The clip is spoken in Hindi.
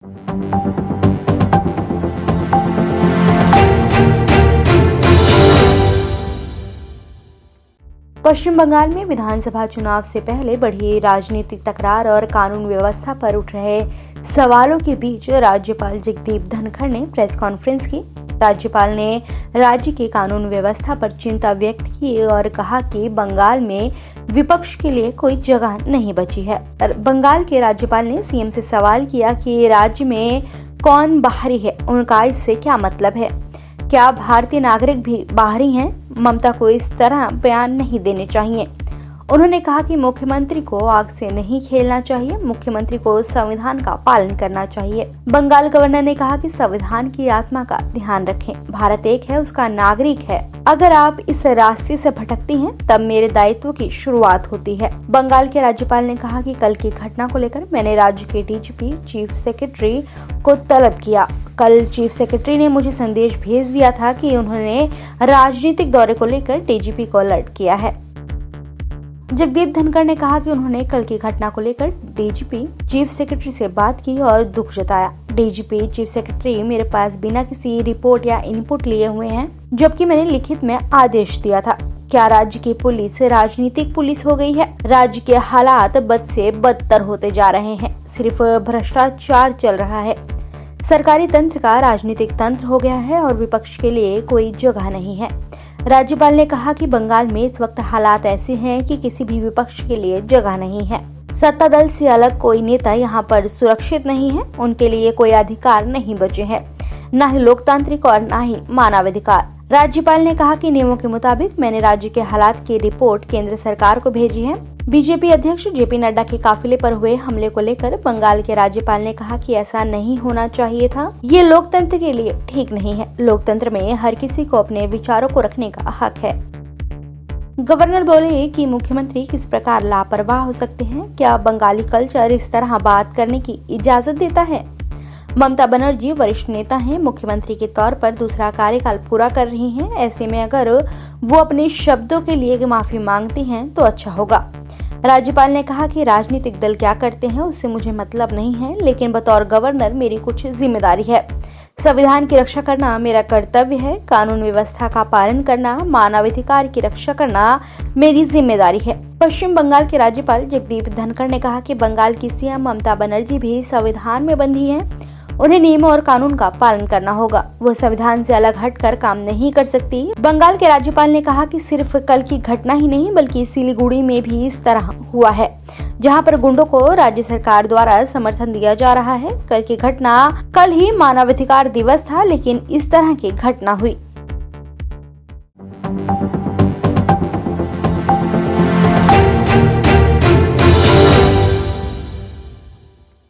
पश्चिम बंगाल में विधानसभा चुनाव से पहले बढ़ी राजनीतिक तकरार और कानून व्यवस्था पर उठ रहे सवालों के बीच राज्यपाल जगदीप धनखड़ ने प्रेस कॉन्फ्रेंस की। राज्यपाल ने राज्य की कानून व्यवस्था पर चिंता व्यक्त की और कहा कि बंगाल में विपक्ष के लिए कोई जगह नहीं बची है। बंगाल के राज्यपाल ने सीएम से सवाल किया कि राज्य में कौन बाहरी है, उनका इससे क्या मतलब है? क्या भारतीय नागरिक भी बाहरी हैं? ममता को इस तरह बयान नहीं देने चाहिए। उन्होंने कहा कि मुख्यमंत्री को आग से नहीं खेलना चाहिए, मुख्यमंत्री को संविधान का पालन करना चाहिए। बंगाल गवर्नर ने कहा कि संविधान की आत्मा का ध्यान रखें, भारत एक है, उसका नागरिक है। अगर आप इस रास्ते से भटकती हैं, तब मेरे दायित्व की शुरुआत होती है। बंगाल के राज्यपाल ने कहा कि कल की घटना को लेकर मैंने राज्य के डीजीपी चीफ सेक्रेटरी को तलब किया। कल चीफ सेक्रेटरी ने मुझे संदेश भेज दिया था कि उन्होंने राजनीतिक दौरे को लेकर डीजीपी को अलर्ट किया है। जगदीप धनखड़ ने कहा कि उन्होंने कल की घटना को लेकर डीजीपी चीफ सेक्रेटरी से बात की और दुख जताया। डीजीपी चीफ सेक्रेटरी मेरे पास बिना किसी रिपोर्ट या इनपुट लिए हुए हैं, जबकि मैंने लिखित में आदेश दिया था। क्या राज्य की पुलिस राजनीतिक पुलिस हो गई है? राज्य के हालात बद से बदतर होते जा रहे हैं, सिर्फ भ्रष्टाचार चल रहा है। सरकारी तंत्र का राजनीतिक तंत्र हो गया है और विपक्ष के लिए कोई जगह नहीं है। राज्यपाल ने कहा कि बंगाल में इस वक्त हालात ऐसे हैं कि किसी भी विपक्ष के लिए जगह नहीं है। सत्ता दल से अलग कोई नेता यहाँ पर सुरक्षित नहीं है, उनके लिए कोई अधिकार नहीं बचे हैं, न ही लोकतांत्रिक और न ही मानवाधिकार। राज्यपाल ने कहा कि नियमों के मुताबिक मैंने राज्य के हालात की रिपोर्ट केंद्र सरकार को भेजी है। बीजेपी अध्यक्ष जेपी नड्डा के काफिले पर हुए हमले को लेकर बंगाल के राज्यपाल ने कहा कि ऐसा नहीं होना चाहिए था, ये लोकतंत्र के लिए ठीक नहीं है। लोकतंत्र में हर किसी को अपने विचारों को रखने का हक है। गवर्नर बोले कि मुख्यमंत्री किस प्रकार लापरवाह हो सकते हैं? क्या बंगाली कल्चर इस तरह बात करने की इजाजत देता है? ममता बनर्जी वरिष्ठ नेता हैं, मुख्यमंत्री के तौर पर दूसरा कार्यकाल पूरा कर रही हैं। ऐसे में अगर वो अपने शब्दों के लिए माफी मांगती हैं तो अच्छा होगा। राज्यपाल ने कहा कि राजनीतिक दल क्या करते हैं उससे मुझे मतलब नहीं है, लेकिन बतौर गवर्नर मेरी कुछ जिम्मेदारी है। संविधान की रक्षा करना मेरा कर्तव्य है, कानून व्यवस्था का पालन करना, मानवाधिकार की रक्षा करना मेरी जिम्मेदारी है। पश्चिम बंगाल के राज्यपाल जगदीप धनखड़ ने कहा कि बंगाल की सीएम ममता बनर्जी भी संविधान में बंधी हैं, उन्हें नियमों और कानून का पालन करना होगा, वो संविधान से अलग हटकर काम नहीं कर सकती। बंगाल के राज्यपाल ने कहा कि सिर्फ कल की घटना ही नहीं बल्कि सिलीगुड़ी में भी इस तरह हुआ है, जहां पर गुंडों को राज्य सरकार द्वारा समर्थन दिया जा रहा है। कल की घटना, कल ही मानवाधिकार दिवस था, लेकिन इस तरह की घटना हुई।